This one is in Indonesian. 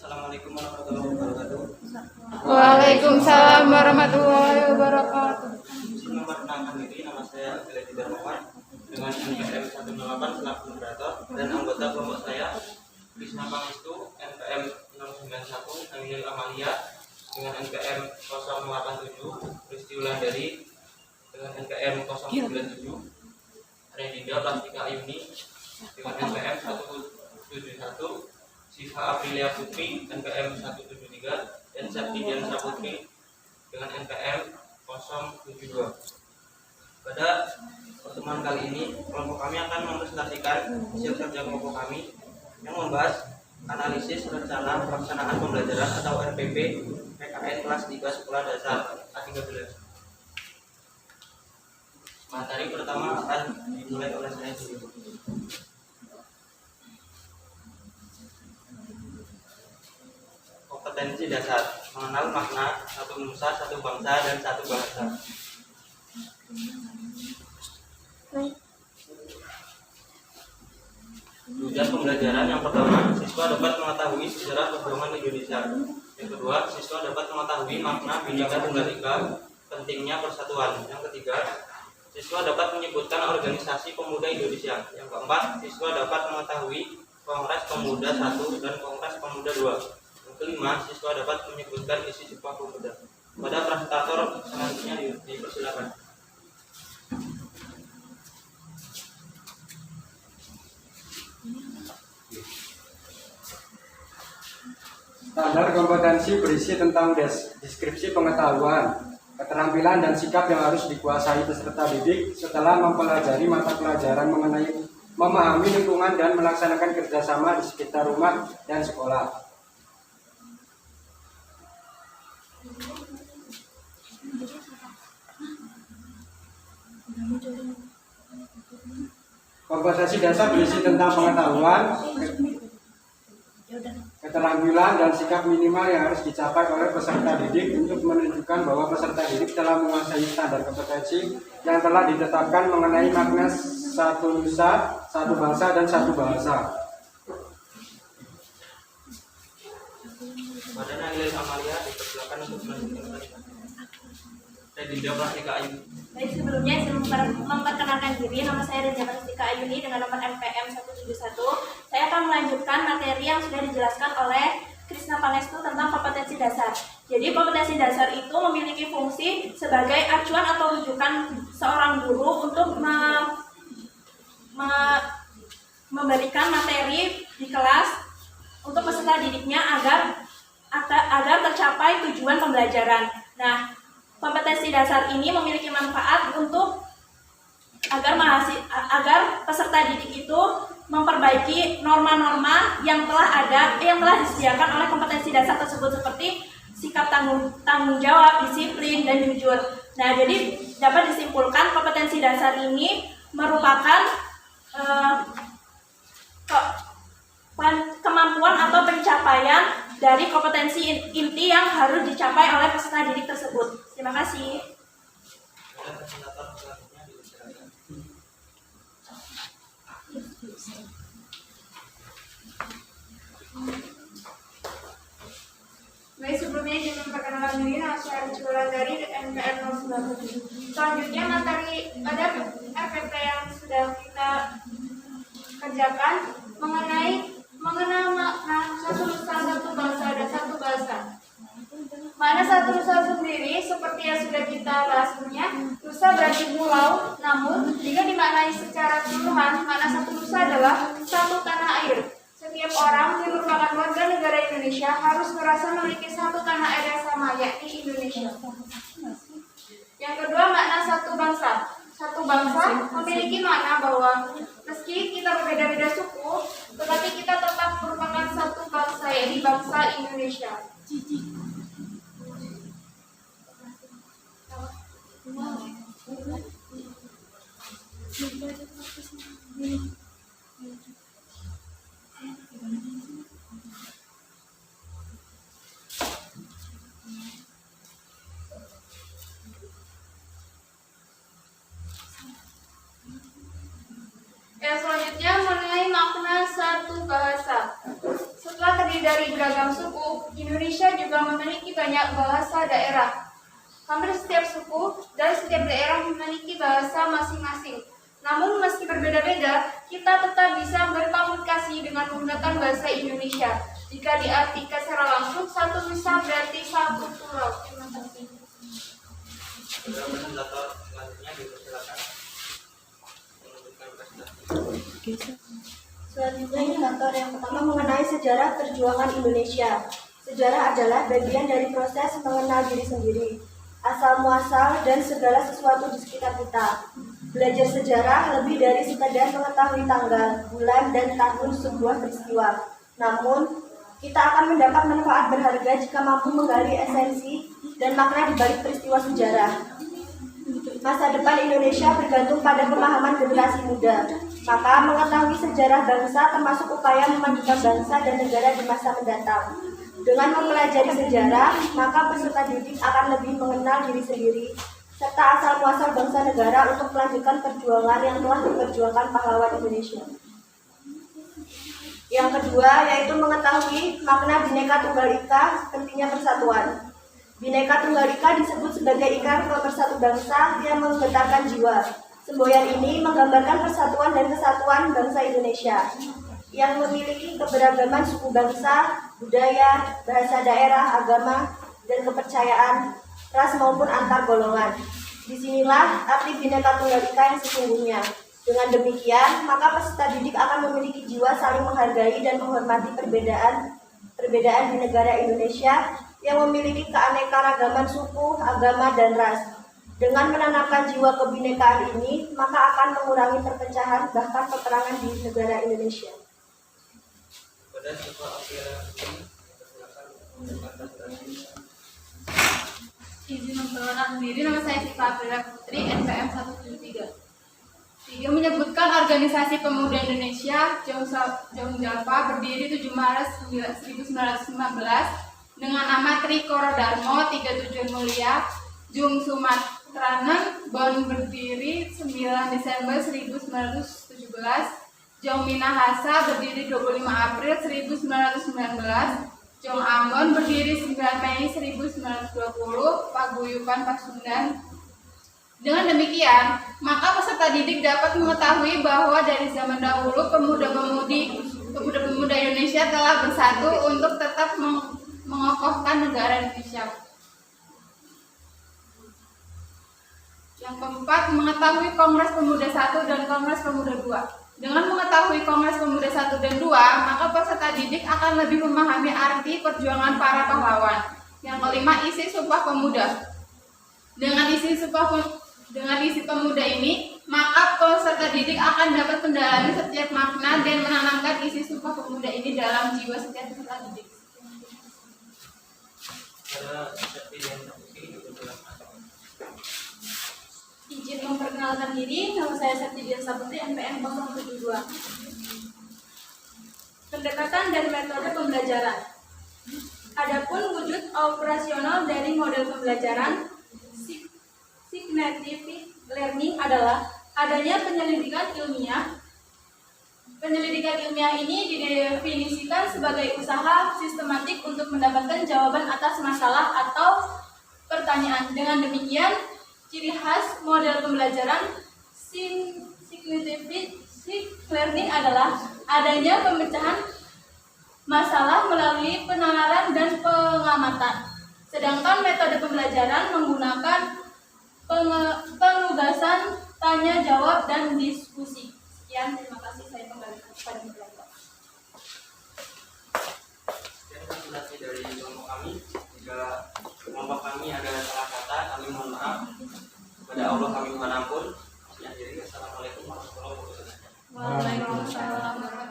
Assalamualaikum warahmatullahi wabarakatuh. Waalaikumsalam warahmatullahi wabarakatuh. Izin memperkenalkan diri, nama saya Abdillah Darmawan dengan NPM 18 selaku moderator dan anggota kelompok saya Krisna Pangestu NPM 091 Aminul Amalia dengan NPM 087 Risti Wulandari dengan NPM 097 Redinda Plastika Ayuni dengan NPM 171 Siva Aprilia Putri NPM 173 dan Septidian Saputri dengan NPM 072. Pada pertemuan kali ini, kelompok kami akan mempresentasikan hasil kerja kelompok kami yang membahas analisis rencana pelaksanaan pembelajaran atau RPP PKN kelas 3 Sekolah Dasar A13. Materi pertama akan dimulai oleh saya dulu. Kompetensi dasar, mengenal makna satu nusa, satu bangsa, dan satu bahasa. Tujuan pembelajaran yang pertama, siswa dapat mengetahui sejarah perjuangan Indonesia. Yang kedua, siswa dapat mengetahui makna Bhinneka Tunggal Ika, pentingnya persatuan. Yang ketiga, siswa dapat menyebutkan organisasi pemuda Indonesia. Yang keempat, siswa dapat mengetahui Kongres Pemuda 1 dan Kongres Pemuda 2. Yang kelima, siswa dapat menyebutkan isi Sumpah Pemuda. Pada presentator selanjutnya dipersilakan. Standar kompetensi berisi tentang deskripsi pengetahuan, keterampilan dan sikap yang harus dikuasai peserta didik setelah mempelajari mata pelajaran mengenai memahami lingkungan dan melaksanakan kerjasama di sekitar rumah dan sekolah. Kompetensi dasar berisi tentang pengetahuan, keterampilan dan sikap minimal yang harus dicapai oleh peserta didik untuk menunjukkan bahwa peserta didik telah menguasai standar kompetensi yang telah ditetapkan mengenai makna satu nusa, satu bangsa, dan satu bahasa. Badan Aminul Amalia dipersilakan untuk melanjutkan tadi. Redinda Plastika Ayuni. Baik, sebelumnya saya memperkenalkan diri, nama saya Redinda Plastika Ayuni dengan nomor NPM 171. Saya akan melanjutkan materi yang sudah dijelaskan oleh Krisna Pangestu tentang kompetensi dasar. Jadi kompetensi dasar itu memiliki fungsi sebagai acuan atau rujukan seorang guru untuk memberikan materi di kelas untuk peserta didiknya agar tercapai tujuan pembelajaran. Nah, kompetensi dasar ini memiliki manfaat untuk agar peserta didik itu memperbaiki norma-norma yang telah disediakan oleh kompetensi dasar tersebut seperti sikap tanggung jawab, disiplin, dan jujur. Nah, jadi dapat disimpulkan kompetensi dasar ini merupakan kemampuan atau pencapaian dari kompetensi inti yang harus dicapai oleh peserta didik tersebut. Terima kasih. Baik, sebelumnya izin memperkenalkan diri, nama saya Risti Wulandari NPM 097. Selanjutnya materi pada RPP yang sudah kita kerjakan mengenal makna satu nusa, satu bangsa, dan satu bahasa. Makna satu nusa sendiri seperti yang sudah kita bahas sebelumnya, nusa berarti pulau, namun jika dimaknai secara keseluruhan, makna satu nusa adalah satu tanah air. Setiap orang yang merupakan warga negara Indonesia harus merasa memiliki satu tanah air yang sama, yakni Indonesia. Yang kedua, makna satu bangsa. Satu bangsa memiliki makna bahwa meski kita berbeda-beda suku, tetapi kita tetap merupakan satu bangsa, yaitu bangsa Indonesia. Yang selanjutnya mengenai makna satu bahasa. Setelah Setelah terdiri dari beragam suku, Indonesia juga memiliki banyak bahasa daerah. Hampir setiap suku dan setiap daerah memiliki bahasa masing-masing. Namun meski berbeda-beda, kita tetap bisa berkomunikasi dengan menggunakan bahasa Indonesia. Jika diartikan secara langsung, satu bisa berarti satu pulau. Terima kasih. Saudara presentator selanjutnya dipersilakan melanjutkan presentasi. Selanjutnya indikator yang pertama mengenai sejarah perjuangan Indonesia. Sejarah adalah bagian dari proses mengenal diri sendiri, asal muasal dan segala sesuatu di sekitar kita. Belajar sejarah lebih dari sekadar mengetahui tanggal, bulan, dan tahun sebuah peristiwa. Namun, kita akan mendapat manfaat berharga jika mampu menggali esensi dan makna di balik peristiwa sejarah. Masa depan Indonesia bergantung pada pemahaman generasi muda. Maka mengetahui sejarah bangsa termasuk upaya memajukan bangsa dan negara di masa mendatang. Dengan mempelajari sejarah, maka peserta didik akan lebih mengenal diri sendiri serta asal-muasal bangsa negara untuk melanjutkan perjuangan yang telah diperjuangkan pahlawan Indonesia. Yang kedua yaitu mengetahui makna Bhinneka Tunggal Ika, pentingnya persatuan. Bhinneka Tunggal Ika disebut sebagai ikrar pemersatu bangsa yang menggetarkan jiwa. Semboyan ini menggambarkan persatuan dan kesatuan bangsa Indonesia yang memiliki keberagaman suku bangsa, budaya, bahasa daerah, agama, dan kepercayaan, ras maupun antar golongan. Disinilah arti Bhinneka Tunggal Ika yang sesungguhnya. Dengan demikian, maka peserta didik akan memiliki jiwa saling menghargai dan menghormati perbedaan di negara Indonesia yang memiliki keanekaragaman suku, agama, dan ras. Dengan menanamkan jiwa kebinekaan ini, maka akan mengurangi perpecahan bahkan peperangan di negara Indonesia. Pada siswa akhir ini, silakan mengucapkan presentasi. Izin memperkenalkan diri, nama saya Siva Aprila Putri, NPM 173. Tiga menyebutkan Organisasi Pemuda Indonesia Jong Java berdiri 7 Maret 1915 dengan nama Tri Korodarmo, 3 Tujuan Mulia, Jung Sumatranen Bon berdiri 9 Desember 1917, Jong Minahasa berdiri 25 April 1919, Jong Ambon berdiri 9 Mei 1920, Paguyuban Pasundan. Dengan demikian, maka peserta didik dapat mengetahui bahwa dari zaman dahulu pemuda-pemudi Indonesia telah bersatu untuk tetap mengokohkan negara Indonesia. Yang keempat, mengetahui Kongres Pemuda 1 dan Kongres Pemuda 2. Dengan mengetahui Kongres Pemuda 1 dan 2, maka peserta didik akan lebih memahami arti perjuangan para pahlawan. Yang kelima, isi Sumpah Pemuda. Dengan isi pemuda ini, maka peserta didik akan dapat mendalami setiap makna dan menanamkan isi Sumpah Pemuda ini dalam jiwa setiap peserta didik. Pada sesi yang ini dipersilakan. Izin memperkenalkan diri, nama saya Septidian Saputri, NPM 072. Pendekatan dan metode pembelajaran. Adapun wujud operasional dari model pembelajaran Scientific learning adalah adanya penyelidikan ilmiah. Penyelidikan ilmiah ini didefinisikan sebagai usaha sistematik untuk mendapatkan jawaban atas masalah atau pertanyaan. Dengan demikian, ciri khas model pembelajaran Scientific learning adalah adanya pemecahan masalah melalui penalaran dan pengamatan. Sedangkan metode pembelajaran menggunakan penugasan, tanya jawab, dan diskusi. Sekian, terima kasih. Saya kembalikan kepada moderator. Sekian presentasi dari kelompok kami. Jika kelompok kami ada salah kata, kami mohon maaf. Kepada Allah kami mohon ampun. Akhiri, assalamualaikum warahmatullahi wabarakatuh. Waalaikumsalam warahmatullahi wabarakatuh.